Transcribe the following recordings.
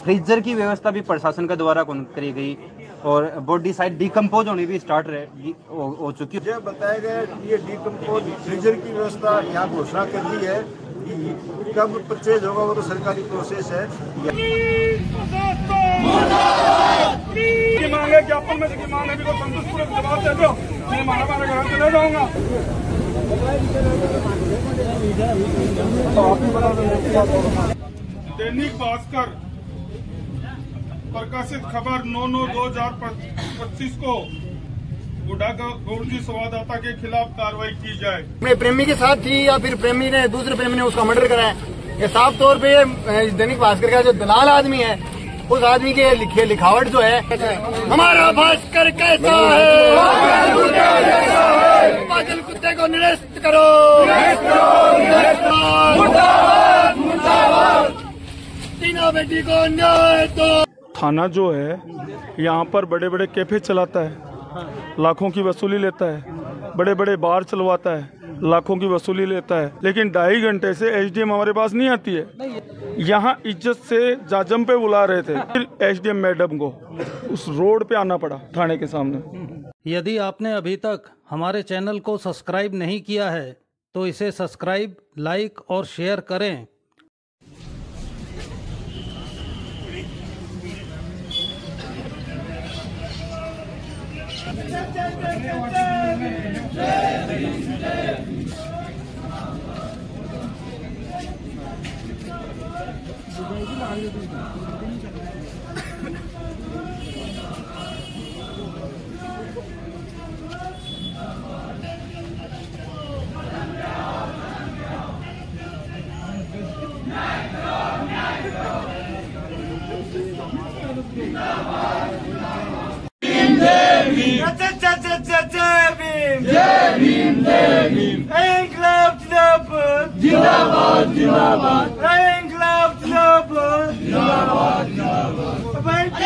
Freezer की व्यवस्था भी प्रशासन के द्वारा करी गई और बॉडी साइड डिकम्पोज होनी भी स्टार्ट हो चुकी है। बताया गया ये डिकम्पोज फ्रीजर की व्यवस्था यहाँ घोषणा कर दी है, कब परचेज होगा वो तो सरकारी प्रोसेस है। मांगे ज्ञापन में की मांग है भी संतोषपूर्वक जवाब दे दो, मैं महामारा घर चले जाऊंगा। दैनिक भास्कर प्रकाशित खबर 9/9/2025 को बुढ़ा गौर जी संवाददाता के खिलाफ कार्रवाई की जाए। अपने प्रेमी के साथ थी या फिर प्रेमी ने दूसरे प्रेमी ने उसका मर्डर करा है। ये साफ तौर पे दैनिक भास्कर का जो दलाल आदमी है उस आदमी के लिखावट जो है, हमारा भास्कर कैसा है, पागल कुत्ते को निरस्त करो, तीनों बेटी को न्याय दो। थाना जो है यहाँ पर बड़े बड़े कैफे चलाता है, लाखों की वसूली लेता है, बड़े बड़े बार चलवाता है, लाखों की वसूली लेता है, लेकिन 2.5 घंटे से एसडीएम हमारे पास नहीं आती है। यहाँ इज्जत से जाजम पे बुला रहे थे, फिर एसडीएम मैडम को उस रोड पे आना पड़ा थाने के सामने। यदि आपने अभी तक हमारे चैनल को सब्सक्राइब नहीं किया है तो इसे सब्सक्राइब, लाइक और शेयर करें।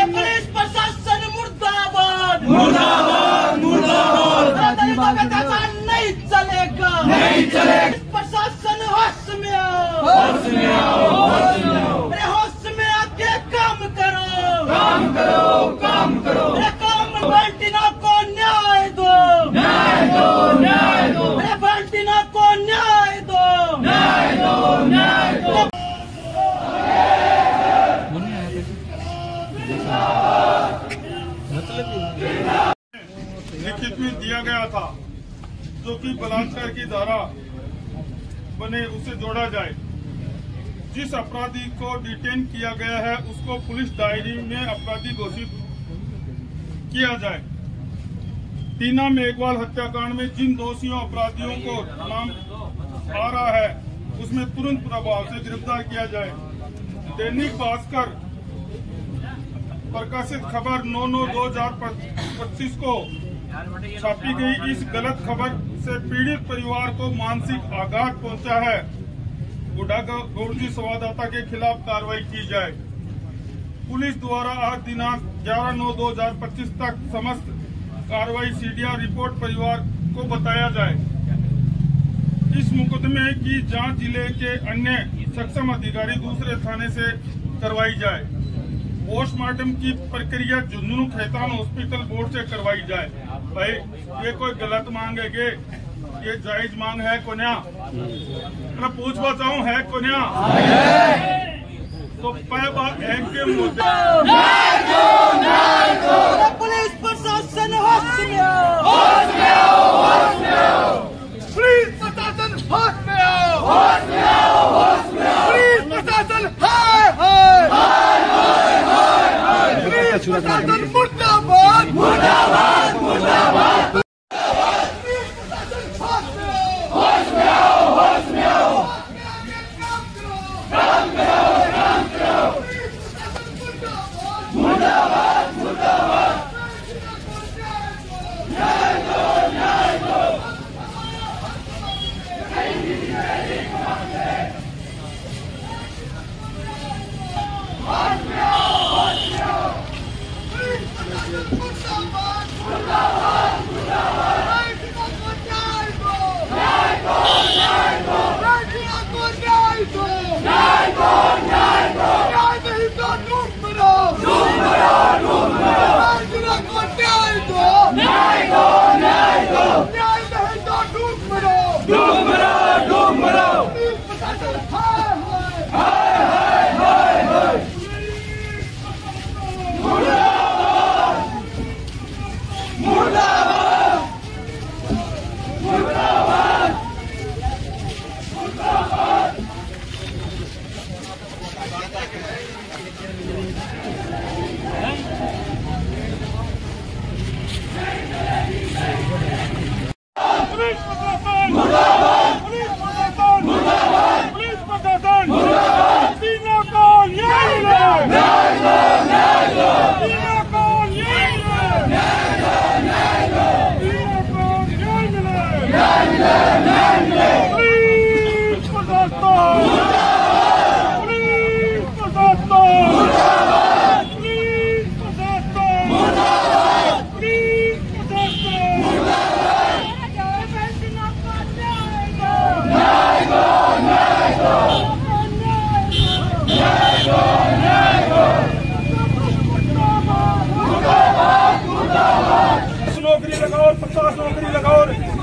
पुलिस प्रशासन मुर्दाबाद, मुर्दाबाद, मुर्दाबाद। नहीं चलेगा, नहीं चलेगा। प्रशासन होश में आओ, होश में आओ, होश में आओ। अरे होश में आके काम करो, काम करो, काम करो। अरे काम बंटिना को न्याय दो, न्याय दो, न्याय दो। अरे बंटिना को न्याय दो, न्याय दो, न्याय दो। लिखित में दिया गया था जो कि बलात्कार की धारा बने उसे जोड़ा जाए। जिस अपराधी को डिटेन किया गया है उसको पुलिस डायरी में अपराधी घोषित किया जाए। तीना मेघवाल हत्याकांड में जिन दोषियों अपराधियों को नाम आ रहा है उसमें तुरंत प्रभाव से गिरफ्तार किया जाए। दैनिक भास्कर प्रकाशित खबर 9/9/2025 को छापी गई इस गलत खबर से पीड़ित परिवार को मानसिक आघात पहुंचा है। बुढ़ा गौर जी संवाददाता के खिलाफ कार्रवाई की जाए। पुलिस द्वारा आज दिनांक 11/9/2025 तक समस्त कार्रवाई सीडीआर रिपोर्ट परिवार को बताया जाए। इस मुकदमे की जांच जिले के अन्य सक्षम अधिकारी दूसरे थाने से करवाई जाए। पोस्टमार्टम की प्रक्रिया झुंझुनू खैतान हॉस्पिटल बोर्ड से करवाई जाए। भाई ये कोई गलत मांग है के ये जायज मांग है कोन्या? मैं पूछ बताऊं है कोन्या? तो एक के मुद्दे पुलिस प्रशासन होश में आओ, होश में आओ, होश में आओ। पुलिस प्रशासन होश में आओ, होश में आओ, होश में आओ। पुलिस प्रशासन हाय हाय हाय हाय हाय हाय। पुलिस प्रशासन मुर्दाबाद, मुर्दाबाद, मुर्दाबाद। मुर्दाबाद, मुर्दाबाद।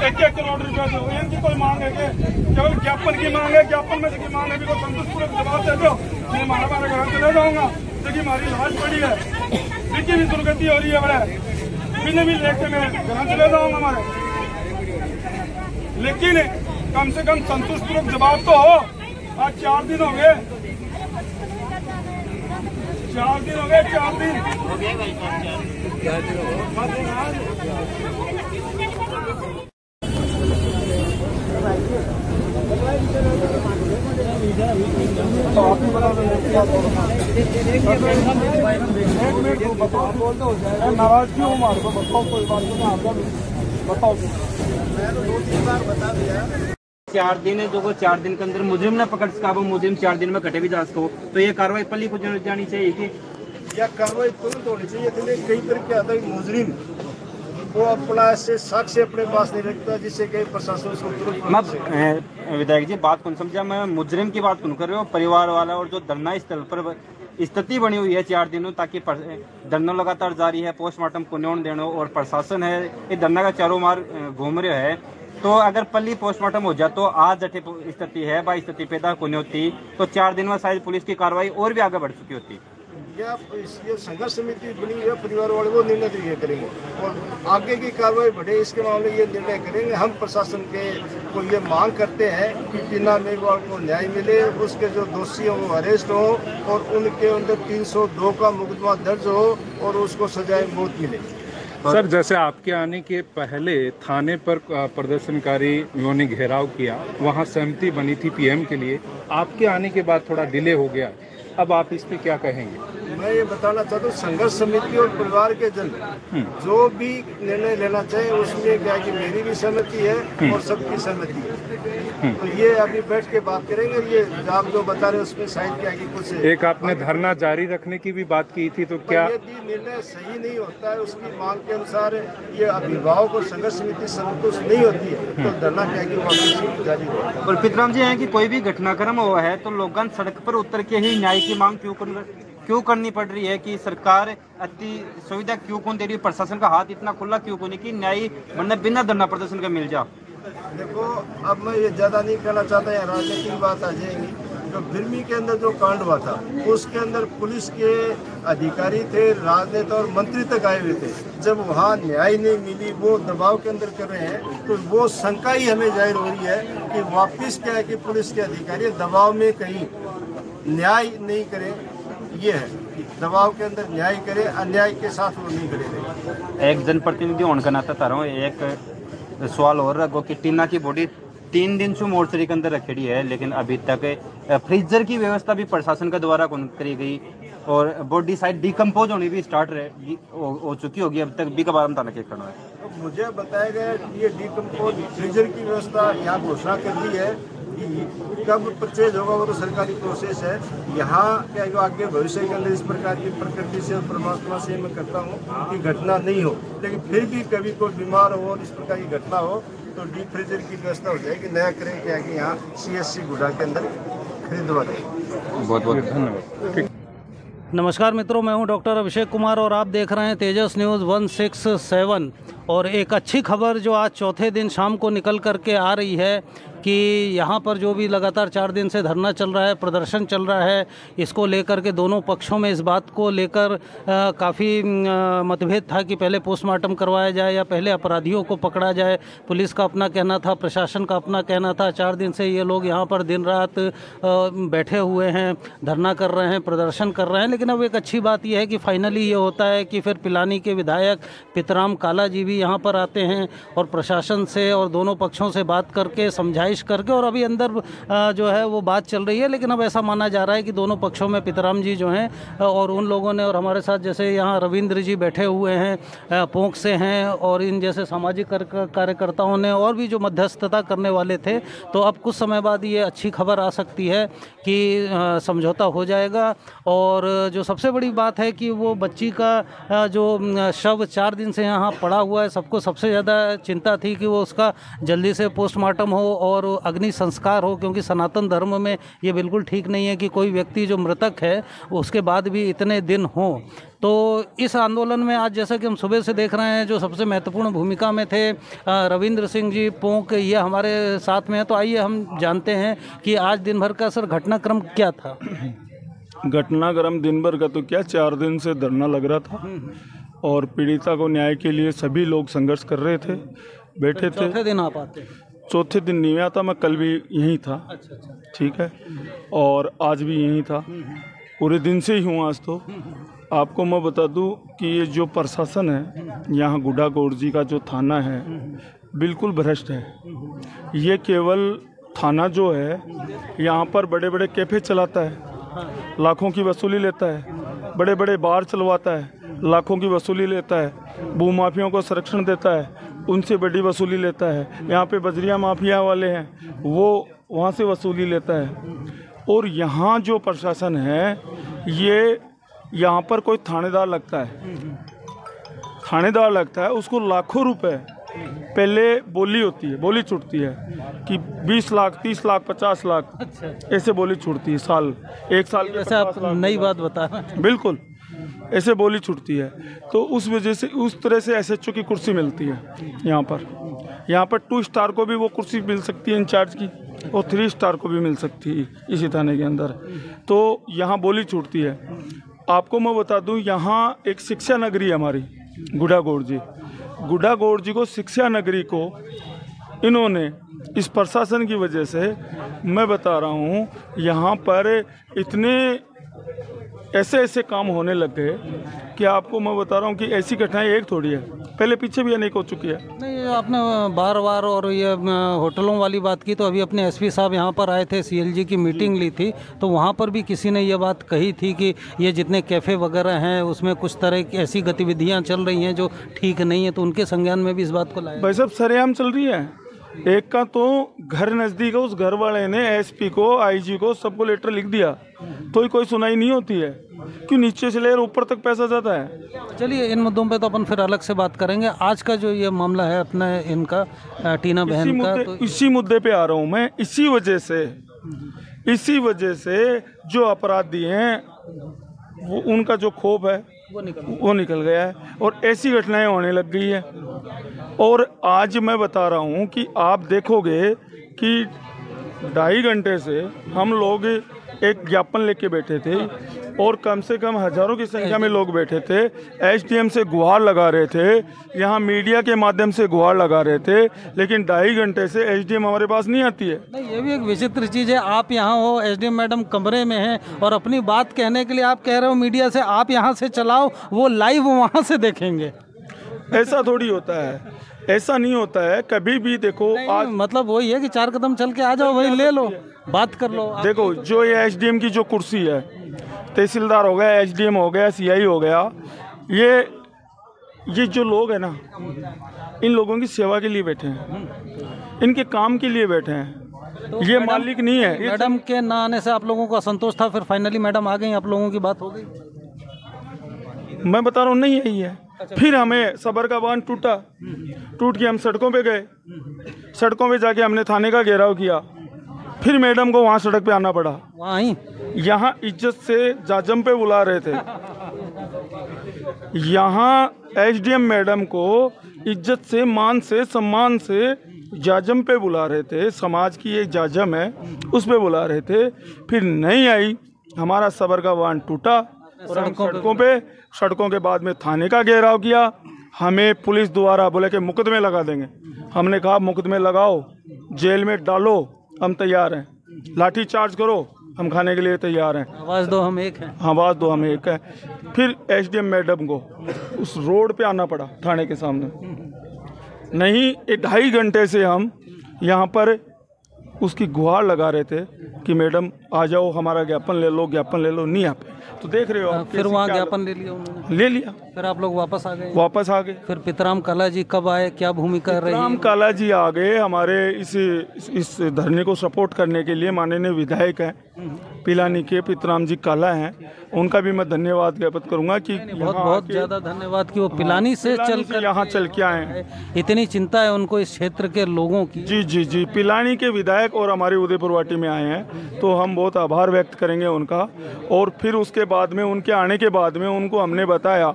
1-1 करोड़ रुपया दो, इनकी कोई मांग है कि केवल ज्ञापन की मांग है? ज्ञापन में देखिए मांग है भी कोई संतोषपूर्वक जवाब दे दो, मैं हमारा घर चले जाऊंगा। देखिए हमारी लाश पड़ी है, देखिए भी दुर्गति हो रही है, बड़ा बिना भी लेके मैं घर चले जाऊंगा हमारे। लेकिन कम से कम संतोषपूर्वक जवाब तो हो। आज 4 दिन हो गए, 4 दिन हो गए, 4 दिन हो गए भाई, 4 दिन हो गए। 4 दिन है, जो 4 दिन के अंदर मुजरिम ने पकड़ सका, वो मुजरिम 4 दिन में कटे भी जा सको, तो ये कार्रवाई पल्ली को जानी चाहिए कि यह कार्रवाई तुरंत होनी चाहिए। कई तरह क्या होता है, मुजरिम वो अपना ऐसे साक्ष्य अपने पास नहीं रखता, जिससे कई प्रशासन उसको तुरंत। विधायक जी बात कौन समझा, मैं मुजरिम की बात कौन कर रहे हो, परिवार वाला और जो धरना स्थल पर स्थिति बनी हुई है 4 दिनों, ताकि धरना लगातार जारी है, पोस्टमार्टम को न्योन देना, और प्रशासन है ये धरना का चारों मार घूम रहे है। तो अगर पल्ली पोस्टमार्टम हो जाए तो आज जटे स्थिति है, बा स्थिति पैदा नहीं होती, तो 4 दिन में शायद पुलिस की कार्रवाई और भी आगे बढ़ चुकी होती। ये संघर्ष समिति बनी है, परिवार वाले वो निर्णय ये करेंगे और आगे की कार्रवाई बढ़े इसके मामले ये निर्णय करेंगे। हम प्रशासन के को ये मांग करते हैं कि टीना मेघवाल को न्याय मिले, उसके जो दोषी हो वो अरेस्ट हो और उनके अंदर 302 का मुकदमा दर्ज हो और उसको सजाए मौत मिले। सर, जैसे आपके आने के पहले थाने पर प्रदर्शनकारियों ने घेराव किया, वहां सहमति बनी थी पीएम के लिए, आपके आने के बाद थोड़ा डिले हो गया, अब आप इस पे क्या कहेंगे? मैं ये बताना चाहता हूँ, संघर्ष समिति और परिवार के जन जो भी निर्णय लेना चाहे उसमें क्या है कि मेरी भी सहमति है और सबकी सहमति है। तो ये अभी बैठ के बात करेंगे। ये आप जो बता रहे हैं उसमें शायद क्या है कि कुछ एक आपने धरना जारी रखने की भी बात की थी, तो क्या यदि निर्णय सही नहीं होता है, उसकी मांग के अनुसार ये अभिभावक और संघर्ष समिति संतुष्ट नहीं होती है, तो धरना क्या है कि वापस जारी रहेगा। और पितराम जी है कि कोई भी घटनाक्रम हुआ है तो लोग सड़क पर उतर के ही न्याय की मांग क्यों करनी पड़ रही है, कि सरकार अति सुविधा क्यों कौन दे रही है, प्रशासन का हाथ इतना खुला क्यों नहीं कि न्याय मतलब बिना धरना प्रदर्शन का मिल जाए? देखो, अब मैं ये ज्यादा नहीं कहना चाहता, यहाँ राजनीतिक बात आ जाएगी। तो बिरमी के अंदर जो कांड हुआ था उसके अंदर पुलिस के अधिकारी थे, राजनेता और मंत्री तक आए हुए थे। जब वहाँ न्याय नहीं मिली, वो दबाव के अंदर कर रहे हैं, तो वो शंका ही हमें जाहिर हो रही है कि वापिस क्या है कि पुलिस के अधिकारी दबाव में कहीं न्याय नहीं करें। ये है दबाव के अंदर न्याय करे, अन्याय के साथ वो नहीं करेंगे। एक जनप्रतिनिधि होने का नाता तारा हूँ, एक सवाल और रखो कि टीना की बॉडी 3 दिन से मोर्चरी के अंदर रखेड़ी है, लेकिन अभी तक फ्रीजर की व्यवस्था भी प्रशासन के द्वारा करी गई और बॉडी शायद डिकम्पोज होनी भी स्टार्ट हो चुकी होगी, अब तक भी कबार में करना है। मुझे बताया गया कि ये डिकम्पोज फ्रीजर की व्यवस्था यहाँ घोषणा कर दी है। कब परचेज होगा वो तो सरकारी प्रोसेस है। यहाँ क्या आगे भविष्य के अंदर इस प्रकार की प्रकृति से और परमात्मा से मैं करता हूँ कि घटना नहीं हो, लेकिन फिर भी कभी कोई बीमार हो और इस प्रकार की घटना हो तो डीप फ्रीजर की व्यवस्था हो जाएगी। नया करें क्या कि यहाँ CSC गुड़ा के अंदर खरीदवा दें। बहुत बहुत धन्यवाद। नमस्कार मित्रों, मैं हूं डॉक्टर अभिषेक कुमार और आप देख रहे हैं तेजस न्यूज़ 167। और एक अच्छी खबर जो आज चौथे दिन शाम को निकल करके आ रही है कि यहाँ पर जो भी लगातार 4 दिन से धरना चल रहा है, प्रदर्शन चल रहा है, इसको लेकर के दोनों पक्षों में इस बात को लेकर काफ़ी मतभेद था कि पहले पोस्टमार्टम करवाया जाए या पहले अपराधियों को पकड़ा जाए। पुलिस का अपना कहना था, प्रशासन का अपना कहना था। 4 दिन से ये लोग यहाँ पर दिन रात बैठे हुए हैं, धरना कर रहे हैं, प्रदर्शन कर रहे हैं। लेकिन अब एक अच्छी बात यह है कि फाइनली ये होता है कि फिर पिलानी के विधायक पितराम काला जी भी यहाँ पर आते हैं और प्रशासन से और दोनों पक्षों से बात करके समझाइश करके, और अभी अंदर जो है वो बात चल रही है। लेकिन अब ऐसा माना जा रहा है कि दोनों पक्षों में पितराम जी जो हैं और उन लोगों ने, और हमारे साथ जैसे यहाँ रविंद्र जी बैठे हुए हैं, पोंक से हैं, और इन जैसे सामाजिक कार्यकर्ताओं ने और भी जो मध्यस्थता करने वाले थे, तो अब कुछ समय बाद ये अच्छी खबर आ सकती है कि समझौता हो जाएगा। और जो सबसे बड़ी बात है कि वो बच्ची का जो शव 4 दिन से यहाँ पड़ा हुआ है, सबको सबसे ज़्यादा चिंता थी कि वो उसका जल्दी से पोस्टमार्टम हो और और अग्नि संस्कार हो, क्योंकि सनातन धर्म में ये बिल्कुल ठीक नहीं है कि कोई व्यक्ति जो मृतक है उसके बाद भी इतने दिन हो। तो इस आंदोलन में आज जैसा कि हम सुबह से देख रहे हैं, जो सबसे महत्वपूर्ण भूमिका में थे रविंद्र सिंह जी पोंक, ये हमारे साथ में है। तो आइए हम जानते हैं कि आज दिन भर का सर घटनाक्रम क्या था। घटनाक्रम दिन भर का तो क्या, 4 दिन से धरना लग रहा था और पीड़िता को न्याय के लिए सभी लोग संघर्ष कर रहे थे, बैठे थे। चौथे दिन आप आते? चौथे दिन नहीं आता, मैं कल भी यहीं था। अच्छा। ठीक है, और आज भी यहीं था, पूरे दिन से ही हूँ आज। तो आपको मैं बता दूं कि ये जो प्रशासन है यहाँ गुड्डागौड़ जी का जो थाना है बिल्कुल भ्रष्ट है। ये केवल थाना जो है यहाँ पर बड़े बड़े कैफे चलाता है, लाखों की वसूली लेता है, बड़े बड़े बार चलवाता है, लाखों की वसूली लेता है, भूमाफियों को संरक्षण देता है, उनसे बड़ी वसूली लेता है। यहाँ पे बजरिया माफिया वाले हैं, वो वहाँ से वसूली लेता है। और यहाँ जो प्रशासन है, ये यहाँ पर कोई थानेदार लगता है, उसको लाखों रुपए पहले बोली होती है, बोली छूटती है कि 20 लाख, 30 लाख, 50 लाख ऐसे बोली छूटती है साल, एक साल के। वैसे आप नई बात बता रहे हैं। बिल्कुल ऐसे बोली छूटती है। तो उस वजह से उस तरह से SHO की कुर्सी मिलती है यहाँ पर 2 स्टार को भी वो कुर्सी मिल सकती है इंचार्ज की, और 3 स्टार को भी मिल सकती है इसी थाने के अंदर। तो यहाँ बोली छूटती है। आपको मैं बता दूँ, यहाँ एक शिक्षा नगरी है हमारी गुड्डागौड़ जी को शिक्षा नगरी को इन्होंने इस प्रशासन की वजह से, मैं बता रहा हूँ, यहाँ पर इतने ऐसे काम होने लग गए कि आपको मैं बता रहा हूँ कि ऐसी घटनाएं एक थोड़ी है, पहले पीछे भी अनेक हो चुकी है। नहीं, आपने बार और ये होटलों वाली बात की, तो अभी अपने SP साहब यहाँ पर आए थे, CLG की मीटिंग ली थी, तो वहाँ पर भी किसी ने ये बात कही थी कि ये जितने कैफ़े वगैरह हैं उसमें कुछ तरह की ऐसी गतिविधियाँ चल रही हैं जो ठीक नहीं है, तो उनके संज्ञान में भी इस बात को लाया। भाई साहब, सरेआम चल रही है। एक का तो घर नज़दीक है, उस घर वाले ने SP को, IG को, सबको लेटर लिख दिया, तो कोई सुनाई नहीं होती है। क्यों नीचे से लेकर ऊपर तक पैसा जाता है। चलिए, इन मुद्दों पे तो अपन फिर अलग से बात करेंगे। आज का जो ये मामला है अपना इनका टीना बहन का, तो इसी मुद्दे पे आ रहा हूँ मैं। इसी वजह से जो अपराधी हैं, वो उनका जो खौफ है वो निकल गया है, और ऐसी घटनाएं होने लग गई है। और आज मैं बता रहा हूँ कि आप देखोगे कि 2.5 घंटे से हम लोग एक ज्ञापन लेके बैठे थे, और कम से कम हजारों की संख्या में लोग बैठे थे। SDM से गुहार लगा रहे थे, यहाँ मीडिया के माध्यम से गुहार लगा रहे थे, लेकिन 2.5 घंटे से SDM हमारे पास नहीं आती है। नहीं, ये भी एक विचित्र चीज़ है। आप यहाँ हो, SDM मैडम कमरे में हैं, और अपनी बात कहने के लिए आप कह रहे हो मीडिया से आप यहाँ से चलाओ, वो लाइव वहाँ से देखेंगे। ऐसा थोड़ी होता है, ऐसा नहीं होता है कभी भी। देखो, आज मतलब वही है कि 4 कदम चल के आ जाओ, वही ले लो, बात कर लो। देखो, जो ये SDM की जो कुर्सी है, तहसीलदार हो गया, SDM हो गया, CI हो गया, ये जो लोग हैं ना, इन लोगों की सेवा के लिए बैठे हैं, इनके काम के लिए बैठे हैं। तो ये मालिक नहीं है। मैडम के ना आने से आप लोगों को असंतोष था, फिर फाइनली मैडम आ गई, आप लोगों की बात हो गई। मैं बता रहा हूँ, नहीं यही है। फिर हमें सबर का बांध टूट के हम सड़कों पे गए, सड़कों पे जाके हमने थाने का घेराव किया। फिर मैडम को वहाँ सड़क पे आना पड़ा, वहीं यहाँ इज्जत से जाजम पे बुला रहे थे। यहाँ SDM मैडम को इज्जत से, मान से, सम्मान से जाजम पे बुला रहे थे। समाज की एक जाजम है, उस पे बुला रहे थे। फिर नहीं आई, हमारा सबर का बांध टूटा, और हम सड़कों के बाद में थाने का घेराव किया। हमें पुलिस द्वारा बोले कि मुकदमे लगा देंगे। हमने कहा मुकदमे लगाओ, जेल में डालो, हम तैयार हैं, लाठी चार्ज करो, हम खाने के लिए तैयार हैं। आवाज़ दो हम एक हैं। आवाज़ दो हम एक हैं। फिर SDM मैडम को उस रोड पे आना पड़ा, थाने के सामने। नहीं, 2.5 घंटे से हम यहाँ पर उसकी गुहार लगा रहे थे कि मैडम आ जाओ, हमारा ज्ञापन ले लो, नहीं आ पाए। तो देख रहे हो आप। फिर वहाँ ज्ञापन ले लिया उन्होंने? ले लिया। फिर आप लोग वापस आ गए? फिर पितराम काला जी कब आए, क्या भूमिका रही? पितराम काला जी आ गए हमारे इस धरने को सपोर्ट करने के लिए। माननीय विधायक हैं, पिलानी के पितराम जी काला हैं, उनका भी मैं धन्यवाद ज्ञापित करूंगा कि बहुत बहुत ज़्यादा धन्यवाद कि वो पिलानी से यहाँ चल के आए हैं। इतनी चिंता है उनको इस क्षेत्र के लोगों की। जी जी जी, पिलानी के विधायक और हमारे उदयपुर वाटी में आए हैं, तो हम बहुत आभार व्यक्त करेंगे उनका। और फिर उसके बाद में, उनके आने के बाद में उनको हमने बताया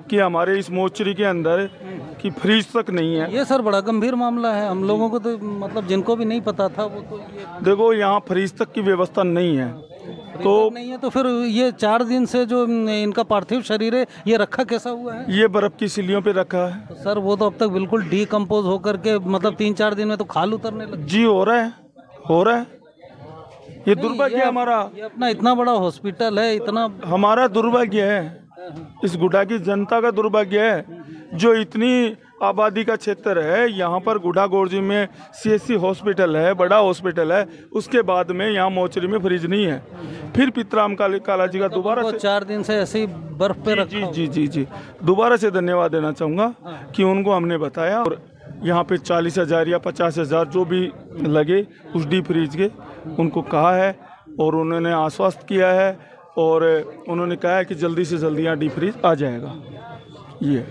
कि हमारे इस मोर्चरी के अंदर कि फ्रीज तक नहीं है। ये सर बड़ा गंभीर मामला है, हम लोगों को तो मतलब जिनको भी नहीं पता था वो तो ये देखो यहाँ फ्रीज तक की व्यवस्था नहीं है, तो नहीं है, तो फिर ये 4 दिन से जो इनका पार्थिव शरीर है ये रखा कैसा हुआ है? ये बर्फ की सिलियों पे रखा है। तो सर वो तो अब तक बिल्कुल डीकम्पोज होकर के मतलब 3-4 दिन में तो खाल उतरने लग। जी हो रहा है। ये दुर्भाग्य है हमारा। ये अपना इतना बड़ा हॉस्पिटल है, इतना हमारा दुर्भाग्य है, इस गुडा की जनता का दुर्भाग्य है जो इतनी आबादी का क्षेत्र है। यहाँ पर गुडा गोरजी में CSC हॉस्पिटल है, बड़ा हॉस्पिटल है, उसके बाद में यहाँ मोचरी में फ्रिज नहीं है। फिर पितराम काला जी का दोबारा से 4 दिन से ऐसे ही बर्फ पे रखा। जी दोबारा से धन्यवाद देना चाहूँगा कि उनको हमने बताया और यहाँ पे 40,000 या 50,000 जो भी लगे उस डीप फ्रीज के उनको कहा है और उन्होंने आश्वस्त किया है और उन्होंने कहा है कि जल्दी से जल्दी यहाँ डीप फ्रीज आ जाएगा। ये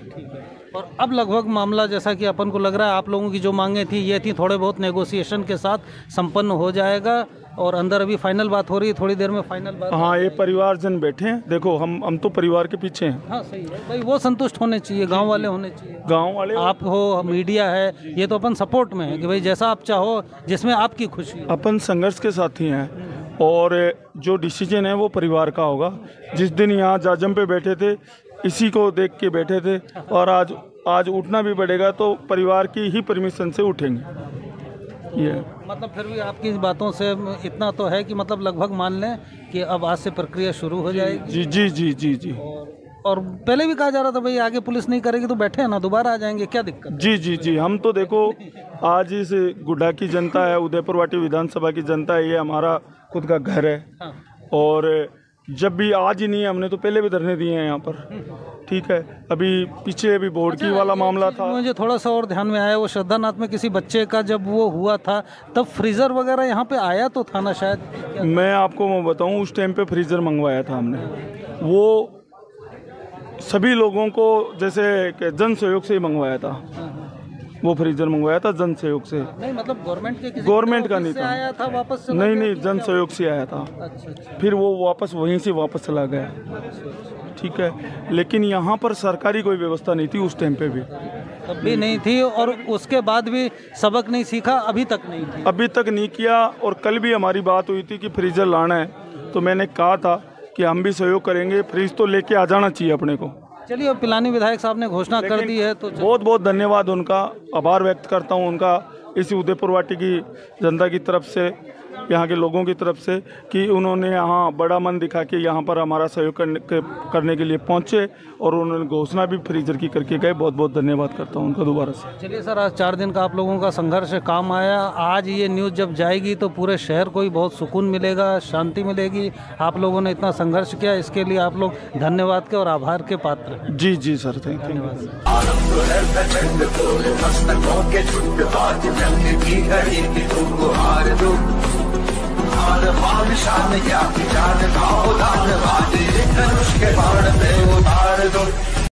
और अब लगभग मामला जैसा कि अपन को लग रहा है आप लोगों की जो मांगे थी ये थी थोड़े बहुत नेगोशिएशन के साथ संपन्न हो जाएगा और अंदर अभी फाइनल बात हो रही है, थोड़ी देर में फाइनल बात। हाँ, ये परिवारजन बैठे हैं, देखो हम तो परिवार के पीछे हैं। हाँ सही है भाई, वो संतुष्ट होने चाहिए, गांव वाले होने चाहिए। गांव वाले, आप हो, मीडिया है, ये तो अपन सपोर्ट में है कि भाई जैसा आप चाहो, जिसमें आपकी खुशी हो। अपन संघर्ष के साथी हैं और जो डिसीजन है वो परिवार का होगा। जिस दिन यहाँ जाजम पे बैठे थे इसी को देख के बैठे थे और आज उठना भी पड़ेगा तो परिवार की ही परमिशन से उठेंगे। ये मतलब फिर भी आपकी बातों से इतना तो है कि मतलब लगभग मान लें कि अब आज से प्रक्रिया शुरू हो जाएगी। जी जी जी जी जी। और पहले भी कहा जा रहा था भाई आगे पुलिस नहीं करेगी तो बैठे ना, दोबारा आ जाएंगे, क्या दिक्कत? जी जी जी, हम तो देखो आज इस गुडा की जनता है, उदयपुर वाटी विधानसभा की जनता है, ये हमारा खुद का घर है। हाँ। और जब भी आज ही नहीं है, हमने तो पहले भी धरने दिए हैं यहाँ पर, ठीक है। अभी पीछे अभी बोर्ड की वाला मामला था। मुझे थोड़ा सा और ध्यान में आया, वो श्रद्धानाथ में किसी बच्चे का जब वो हुआ था तब फ्रीजर वगैरह यहाँ पे आया तो था ना शायद। मैं आपको बताऊँ, उस टाइम पे फ्रीजर मंगवाया था हमने, वो सभी लोगों को जैसे जन सहयोग से ही मंगवाया था। वो फ्रीजर मंगवाया था जन सहयोग से। नहीं मतलब गवर्नमेंट का नहीं था, आया था वापस से? नहीं जन सहयोग से आया था। अच्छा। फिर वो वापस वहीं से वापस चला गया। ठीक है, लेकिन यहाँ पर सरकारी कोई व्यवस्था नहीं थी उस टाइम पे भी, तब भी नहीं थी और उसके बाद भी सबक नहीं सीखा, अभी तक नहीं थी। अभी तक नहीं किया। और कल भी हमारी बात हुई थी कि फ्रीजर लाना है, तो मैंने कहा था कि हम भी सहयोग करेंगे, फ्रीज तो लेके आ जाना चाहिए अपने को। चलिए, अब पिलानी विधायक साहब ने घोषणा कर दी है तो बहुत बहुत धन्यवाद उनका, आभार व्यक्त करता हूं उनका इस उदयपुर वाटी की जनता की तरफ से, यहाँ के लोगों की तरफ से, कि उन्होंने यहाँ बड़ा मन दिखा के यहाँ पर हमारा सहयोग करने के लिए पहुँचे और उन्होंने घोषणा भी फ्रीजर की करके गए। बहुत बहुत धन्यवाद करता हूँ उनका दोबारा से। चलिए सर, आज 4 दिन का आप लोगों का संघर्ष काम आया। आज ये न्यूज़ जब जाएगी तो पूरे शहर को ही बहुत सुकून मिलेगा, शांति मिलेगी। आप लोगों ने इतना संघर्ष किया, इसके लिए आप लोग धन्यवाद के और आभार के पात्र हैं। जी जी सर, थैंक यू। शान या जान भाव दान वादे धनुष के बाण पे उतार दो।